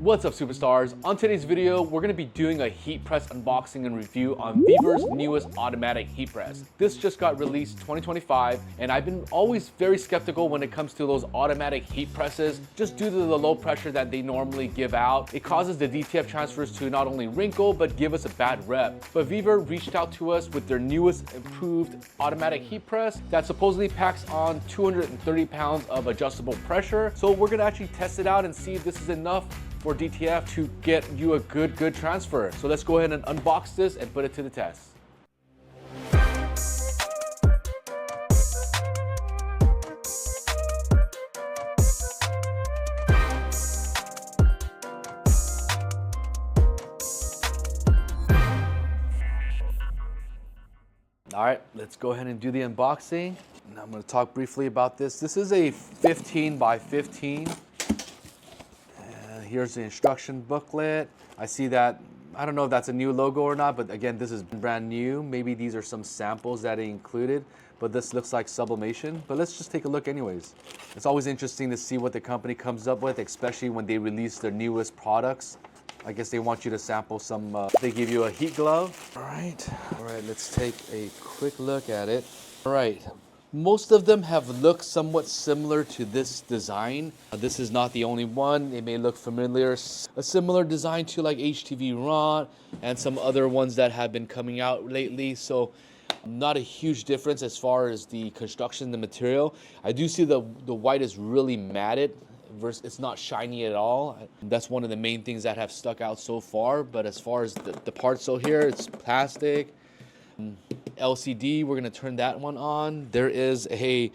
What's up, superstars? On today's video, we're going to be doing a heat press unboxing and review on Vevor's newest automatic heat press. This just got released 2025, and I've been always very skeptical when it comes to those automatic heat presses, just due to the low pressure that they normally give out. It causes the DTF transfers to not only wrinkle, but give us a bad rep. But Vevor reached out to us with their newest improved automatic heat press that supposedly packs on 230 pounds of adjustable pressure. So we're going to actually test it out and see if this is enough for DTF to get you a good transfer. So let's go ahead and unbox this and put it to the test. All right, let's go ahead and do the unboxing. And I'm going to talk briefly about this. This is a 15 by 15. Here's the instruction booklet. I see that, I don't know if that's a new logo or not, but again, this is brand new. Maybe these are some samples that they included, but this looks like sublimation. But let's just take a look anyways. It's always interesting to see what the company comes up with, especially when they release their newest products. I guess they want you to sample some, they give you a heat glove. All right, let's take a quick look at it. All right. Most of them have looked somewhat similar to this design. This is not the only one. It may look familiar. A similar design to like HTV Ron and some other ones that have been coming out lately. So not a huge difference as far as the construction, the material. I do see the white is really matted versus it's not shiny at all. That's one of the main things that have stuck out so far. But as far as the parts, so here it's plastic. LCD, we're going to turn that one on. There is a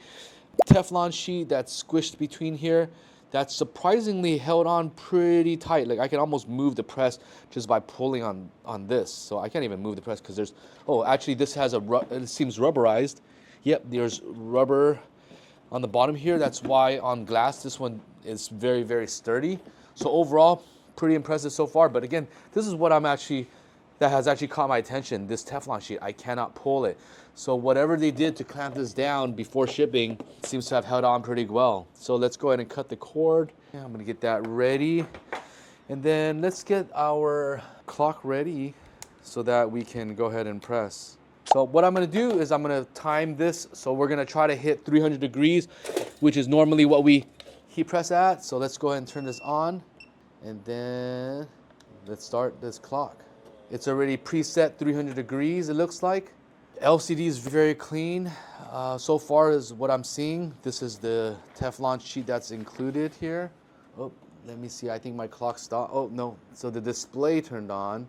Teflon sheet that's squished between here that's surprisingly held on pretty tight. Like I can almost move the press just by pulling on this. So I can't even move the press because there's, oh, actually this has it seems rubberized. Yep, there's rubber on the bottom here. That's why on glass this one is very sturdy. So overall, pretty impressive so far. But again, this is what that has actually caught my attention, this Teflon sheet. I cannot pull it. So whatever they did to clamp this down before shipping seems to have held on pretty well. So let's go ahead and cut the cord. I'm gonna get that ready. And then let's get our clock ready so that we can go ahead and press. So what I'm gonna do is I'm gonna time this. So we're gonna try to hit 300 degrees, which is normally what we heat press at. So let's go ahead and turn this on. And then let's start this clock. It's already preset 300 degrees, it looks like. LCD is very clean. So far as what I'm seeing, this is the Teflon sheet that's included here. Oh, let me see, I think my clock stopped. Oh, no, so the display turned on.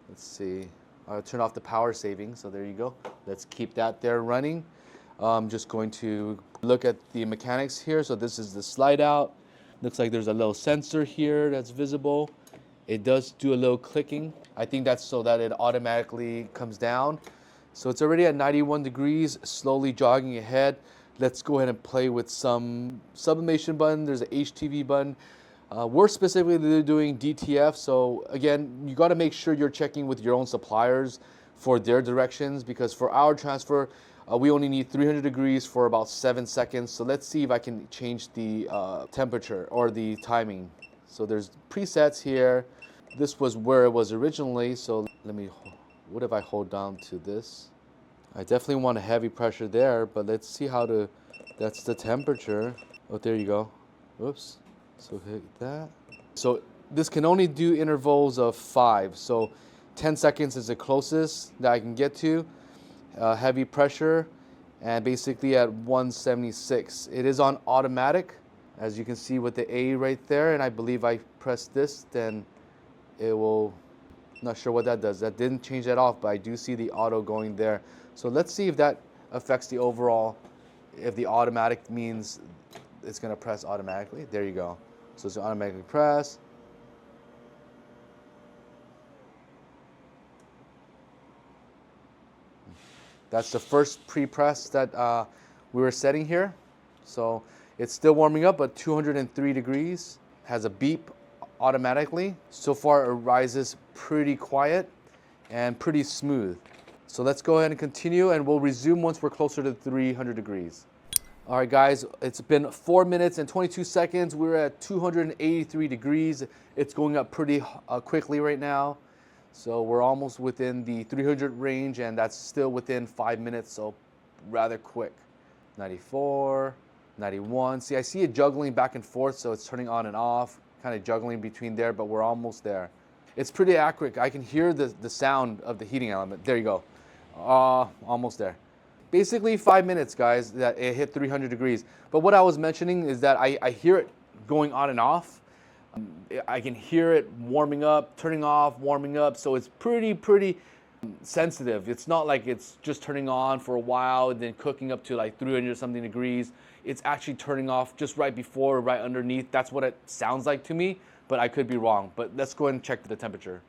Let's see, I'll turn off the power saving, so there you go. Let's keep that there running. I'm just going to look at the mechanics here. So this is the slide out. Looks like there's a little sensor here that's visible. It does do a little clicking. I think that's so that it automatically comes down. So it's already at 91 degrees, slowly jogging ahead. Let's go ahead and play with some sublimation button. There's an HTV button. We're specifically doing DTF. So again, you gotta make sure you're checking with your own suppliers for their directions, because for our transfer, we only need 300 degrees for about 7 seconds. So let's see if I can change the temperature or the timing. So there's presets here. This was where it was originally. So what if I hold down to this? I definitely want a heavy pressure there, but let's see that's the temperature. Oh, there you go. Whoops. So hit that. So this can only do intervals of 5. So 10 seconds is the closest that I can get to. Heavy pressure, and basically at 176. It is on automatic, as you can see with the A right there, and I believe I press this, then it will, not sure what that does. That didn't change that off, but I do see the auto going there. So let's see if that affects the overall, if the automatic means it's gonna press automatically. There you go. So it's automatically press. That's the first pre-press that we were setting here. So it's still warming up, but 203 degrees. Has a beep automatically. So far it rises pretty quiet and pretty smooth. So let's go ahead and continue, and we'll resume once we're closer to 300 degrees. All right, guys, it's been 4 minutes and 22 seconds. We're at 283 degrees. It's going up pretty quickly right now. So we're almost within the 300 range, and that's still within 5 minutes, so rather quick. 94, 91. See, I see it juggling back and forth, so it's turning on and off, kind of juggling between there, but we're almost there. It's pretty accurate. I can hear the sound of the heating element. There you go. Almost there. Basically 5 minutes, guys, that it hit 300 degrees. But what I was mentioning is that I hear it going on and off. I can hear it warming up, turning off, warming up. So it's pretty sensitive. It's not like it's just turning on for a while and then cooking up to like 300 something degrees. It's actually turning off just right before, right underneath. That's what it sounds like to me, but I could be wrong. But let's go ahead and check the temperature.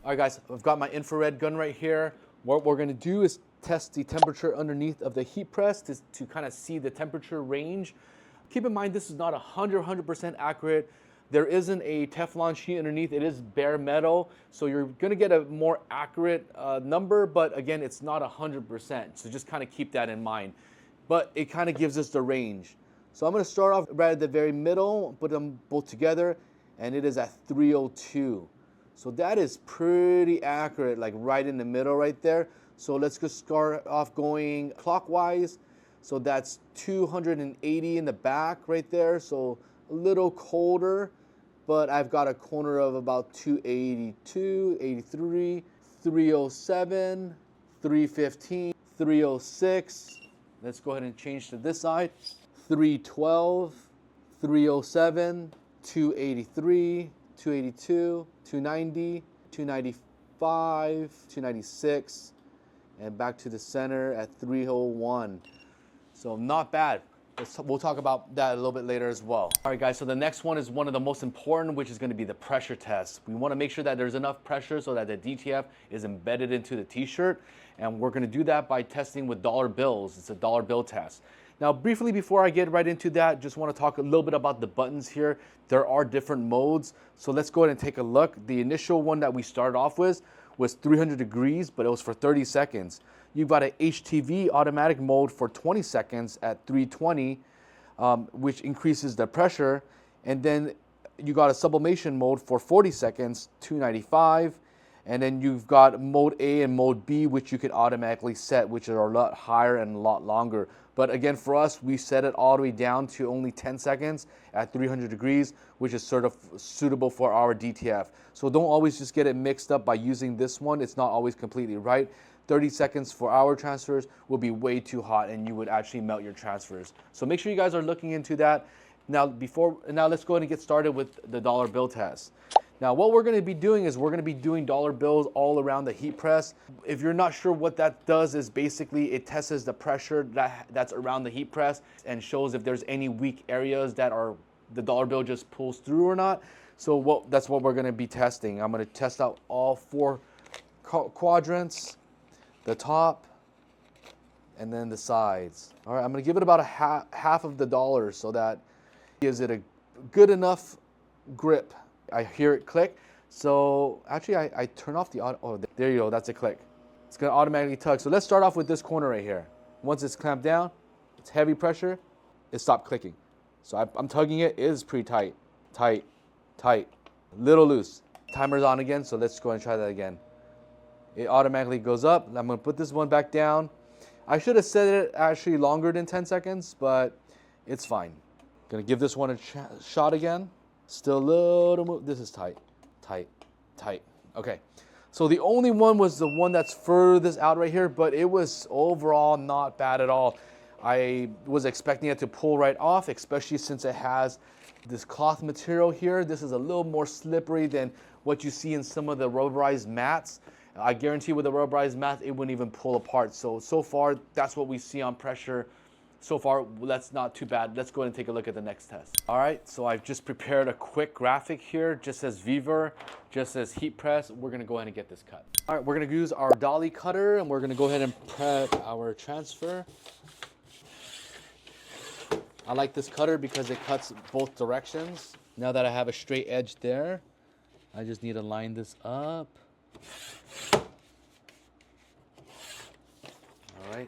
All right, guys, I've got my infrared gun right here. What we're gonna do is test the temperature underneath of the heat press to kind of see the temperature range. Keep in mind, this is not 100% accurate. There isn't a Teflon sheet underneath. It is bare metal, so you're gonna get a more accurate number, but again, it's not 100%, so just kind of keep that in mind. But it kind of gives us the range. So I'm gonna start off right at the very middle, put them both together, and it is at 302. So that is pretty accurate, like right in the middle right there. So let's just start off going clockwise. So that's 280 in the back right there. So a little colder, but I've got a corner of about 282, 83, 307, 315, 306. Let's go ahead and change to this side. 312, 307, 283, 282, 290, 295, 296. And back to the center at 301. So not bad. We'll talk about that a little bit later as well. All right, guys, so the next one is one of the most important, which is going to be the pressure test. We want to make sure that there's enough pressure so that the DTF is embedded into the t-shirt. And we're going to do that by testing with dollar bills. It's a dollar bill test. Now, briefly, before I get right into that, just want to talk a little bit about the buttons here. There are different modes. So let's go ahead and take a look. The initial one that we started off with was 300 degrees, but it was for 30 seconds. You've got an HTV automatic mode for 20 seconds at 320, which increases the pressure. And then you got a sublimation mode for 40 seconds, 295. And then you've got mode A and mode B, which you can automatically set, which are a lot higher and a lot longer. But again, for us, we set it all the way down to only 10 seconds at 300 degrees, which is sort of suitable for our DTF. So don't always just get it mixed up by using this one. It's not always completely right. 30 seconds for our transfers will be way too hot and you would actually melt your transfers. So make sure you guys are looking into that. Now let's go ahead and get started with the dollar bill test. Now what we're going to be doing is we're going to be doing dollar bills all around the heat press. If you're not sure what that does, is basically it tests the pressure that's around the heat press and shows if there's any weak areas that the dollar bill just pulls through or not. So that's what we're going to be testing. I'm going to test out all 4 quadrants, the top, and then the sides. All right, I'm going to give it about a half of the dollar so that gives it a good enough grip. I hear it click. So actually I turn off the auto. Oh, there you go. That's a click. It's going to automatically tug. So let's start off with this corner right here. Once it's clamped down, it's heavy pressure, it stopped clicking. So I'm tugging it. It is pretty tight. Tight, tight, little loose. Timer's on again. So let's go and try that again. It automatically goes up. I'm going to put this one back down. I should have set it actually longer than 10 seconds, but it's fine. Going to give this one a shot again. Still a little move. This is tight, tight, tight. Okay. So the only one was the one that's furthest out right here, but it was overall not bad at all. I was expecting it to pull right off, especially since it has this cloth material here. This is a little more slippery than what you see in some of the rubberized mats. I guarantee with the rubberized mat, it wouldn't even pull apart. So far, that's what we see on pressure. So far, that's not too bad. Let's go ahead and take a look at the next test. All right, so I've just prepared a quick graphic here. Just says Vevor, just says heat press. We're gonna go ahead and get this cut. All right, we're gonna use our dolly cutter and we're gonna go ahead and prep our transfer. I like this cutter because it cuts both directions. Now that I have a straight edge there, I just need to line this up. All right,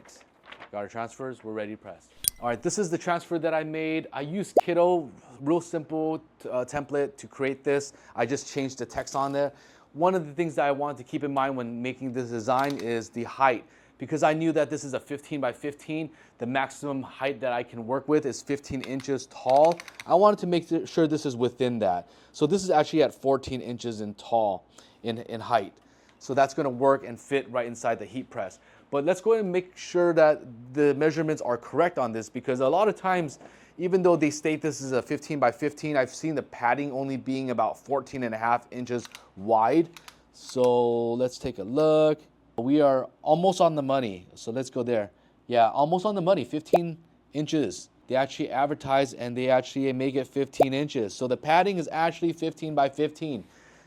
got our transfers, we're ready to press. All right, this is the transfer that I made. I used Kiddo, real simple template to create this. I just changed the text on there. One of the things that I wanted to keep in mind when making this design is the height. Because I knew that this is a 15 by 15, the maximum height that I can work with is 15 inches tall. I wanted to make sure this is within that. So this is actually at 14 inches in tall, in height. So that's gonna work and fit right inside the heat press. But let's go ahead and make sure that the measurements are correct on this, because a lot of times, even though they state this is a 15 by 15, I've seen the padding only being about 14 and a half inches wide. So let's take a look. We are almost on the money. So let's go there. Yeah, almost on the money, 15 inches. They actually advertise and they actually make it 15 inches. So the padding is actually 15 by 15.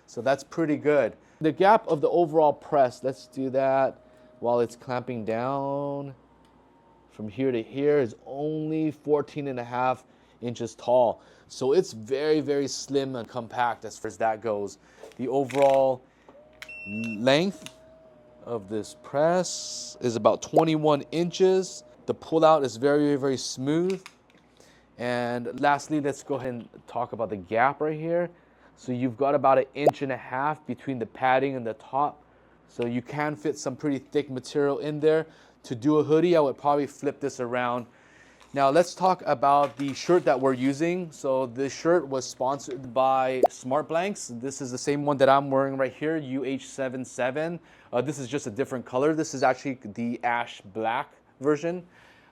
So that's pretty good. The gap of the overall press, let's do that while it's clamping down. From here to here is only 14 and a half inches tall. So it's very, very slim and compact as far as that goes. The overall length of this press is about 21 inches. The pullout is very, very smooth. And lastly, let's go ahead and talk about the gap right here. So you've got about 1.5 inches between the padding and the top. So you can fit some pretty thick material in there. To do a hoodie, I would probably flip this around. Now let's talk about the shirt that we're using. So this shirt was sponsored by Smart Blanks. This is the same one that I'm wearing right here, UH77. This is just a different color. This is actually the ash black version.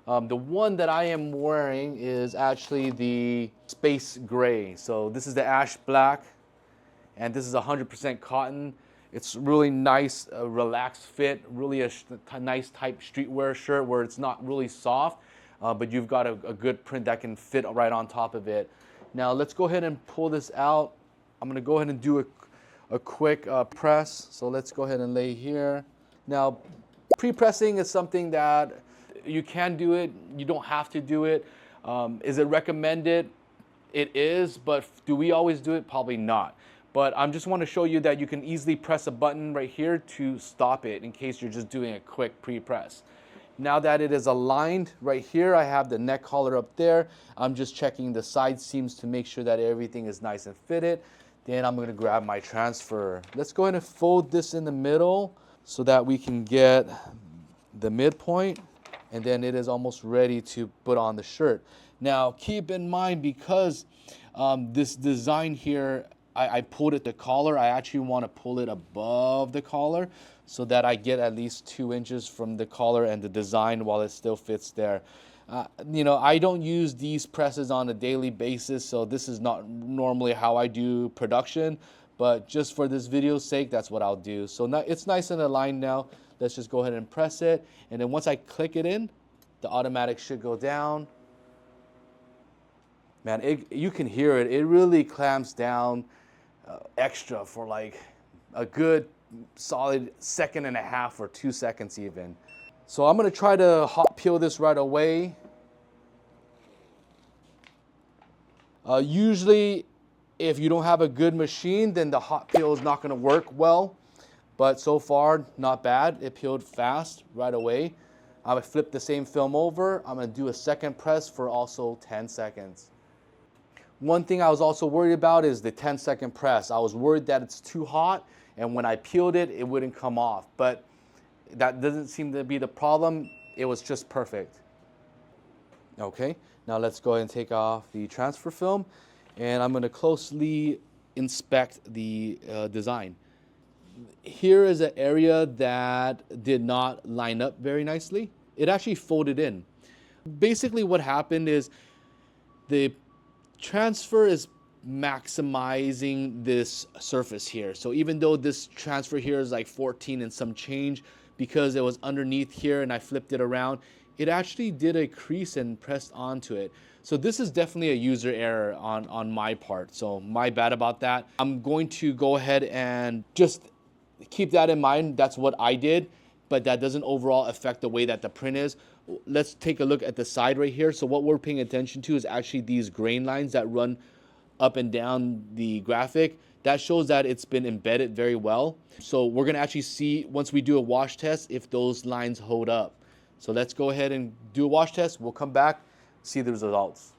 The one that I am wearing is actually the space gray. So this is the ash black, and this is 100% cotton. It's really nice, relaxed fit, really a nice type streetwear shirt where it's not really soft. But you've got a good print that can fit right on top of it. Now let's go ahead and pull this out. I'm gonna go ahead and do a quick press. So let's go ahead and lay here. Now, pre-pressing is something that you can do it, you don't have to do it. Is it recommended? It is, but do we always do it? Probably not. But I just want to show you that you can easily press a button right here to stop it in case you're just doing a quick pre-press. Now that it is aligned right here, I have the neck collar up there. I'm just checking the side seams to make sure that everything is nice and fitted. Then I'm going to grab my transfer. Let's go ahead and fold this in the middle so that we can get the midpoint, and then it is almost ready to put on the shirt. Now keep in mind, because this design here, I pulled it the collar, I actually want to pull it above the collar so that I get at least 2 inches from the collar and the design while it still fits there. You know, I don't use these presses on a daily basis, so this is not normally how I do production, but just for this video's sake, that's what I'll do. So now it's nice and aligned now. Let's just go ahead and press it, and then once I click it in, the automatic should go down. Man, you can hear it. It really clamps down extra for like a good solid 1.5 seconds or 2 seconds even. So I'm gonna try to hot peel this right away. Usually if you don't have a good machine, then the hot peel is not gonna work well. But so far, not bad. It peeled fast right away. I'm gonna flip the same film over. I'm gonna do a second press for also 10 seconds. One thing I was also worried about is the 10-second press. I was worried that it's too hot, and when I peeled it, it wouldn't come off. But that doesn't seem to be the problem. It was just perfect. Okay, now let's go ahead and take off the transfer film, and I'm gonna closely inspect the design. Here is an area that did not line up very nicely. It actually folded in. Basically what happened is the transfer is maximizing this surface here. So even though this transfer here is like 14 and some change, because it was underneath here and I flipped it around, it actually did a crease and pressed onto it. So this is definitely a user error on my part. So my bad about that. I'm going to go ahead and just keep that in mind. That's what I did, but that doesn't overall affect the way that the print is. Let's take a look at the side right here. So what we're paying attention to is actually these grain lines that run up and down the graphic. That shows that it's been embedded very well. So we're gonna actually see, once we do a wash test, if those lines hold up. So let's go ahead and do a wash test. We'll come back see the results.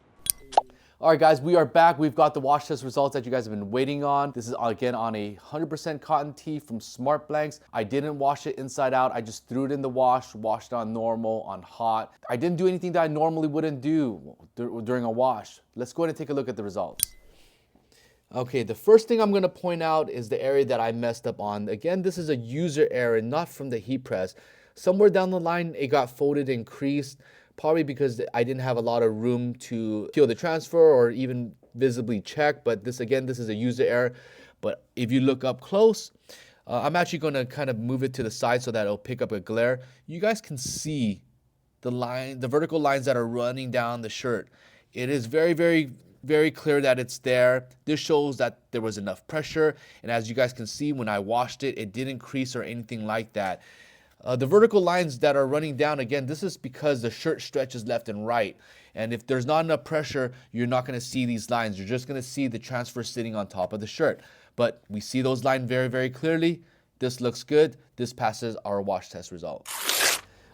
All right, guys, we are back. We've got the wash test results that you guys have been waiting on. This is again on a 100% cotton tee from Smart Blanks. I didn't wash it inside out. I just threw it in the wash, washed it on normal, on hot. I didn't do anything that I normally wouldn't do during a wash. Let's go ahead and take a look at the results. Okay, the first thing I'm gonna point out is the area that I messed up on. Again, this is a user error, not from the heat press. Somewhere down the line, it got folded and creased. Probably because I didn't have a lot of room to peel the transfer or even visibly check, but this is a user error. But if you look up close, I'm actually gonna kind of move it to the side so that it'll pick up a glare. You guys can see the vertical lines that are running down the shirt. It is very, very, very clear that it's there. This shows that there was enough pressure, and as you guys can see, when I washed it, it didn't crease or anything like that. The vertical lines that are running down, again, this is because the shirt stretches left and right. And if there's not enough pressure, you're not going to see these lines. You're just going to see the transfer sitting on top of the shirt. But we see those lines very, very clearly. This looks good. This passes our wash test result.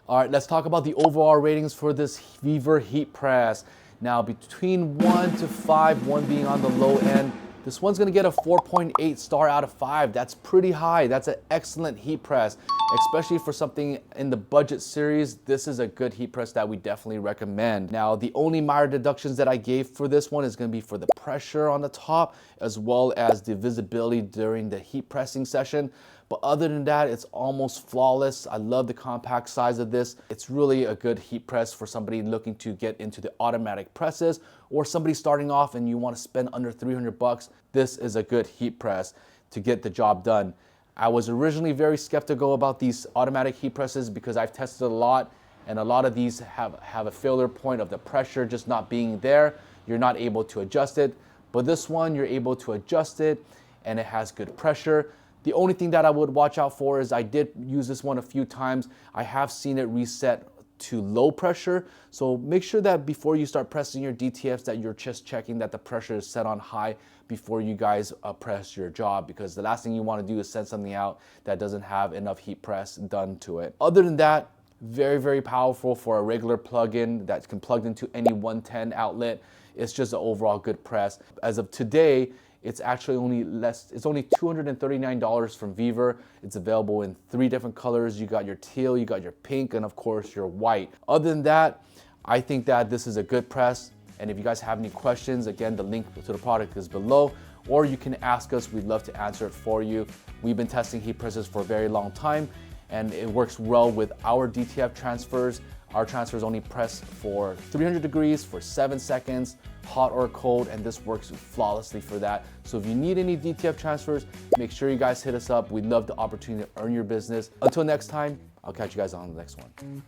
All right, let's talk about the overall ratings for this Vevor Heat Press. Now, between 1 to 5, 1 being on the low end, this one's gonna get a 4.8 star out of 5. That's pretty high. That's an excellent heat press, especially for something in the budget series. This is a good heat press that we definitely recommend. Now, the only minor deductions that I gave for this one is gonna be for the pressure on the top, as well as the visibility during the heat pressing session. But other than that, it's almost flawless. I love the compact size of this. It's really a good heat press for somebody looking to get into the automatic presses, or somebody starting off and you want to spend under 300 bucks. This is a good heat press to get the job done. I was originally very skeptical about these automatic heat presses because I've tested a lot, and a lot of these have a failure point of the pressure just not being there. You're not able to adjust it. But this one, you're able to adjust it, and it has good pressure. The only thing that I would watch out for is I did use this one a few times. I have seen it reset to low pressure. So make sure that before you start pressing your DTFs that you're just checking that the pressure is set on high before you guys press your job, because the last thing you want to do is send something out that doesn't have enough heat press done to it. Other than that, very, very powerful for a regular plug-in that can plug into any 110 outlet. It's just an overall good press. As of today, it's actually only $239 from Vevor. It's available in 3 different colors. You got your teal, you got your pink, and of course your white. Other than that, I think that this is a good press. And if you guys have any questions, again, the link to the product is below, or you can ask us. We'd love to answer it for you. We've been testing heat presses for a very long time, and it works well with our DTF transfers. Our transfers only press for 300 degrees for 7 seconds, hot or cold, and this works flawlessly for that. So if you need any DTF transfers, make sure you guys hit us up. We'd love the opportunity to earn your business. Until next time, I'll catch you guys on the next one.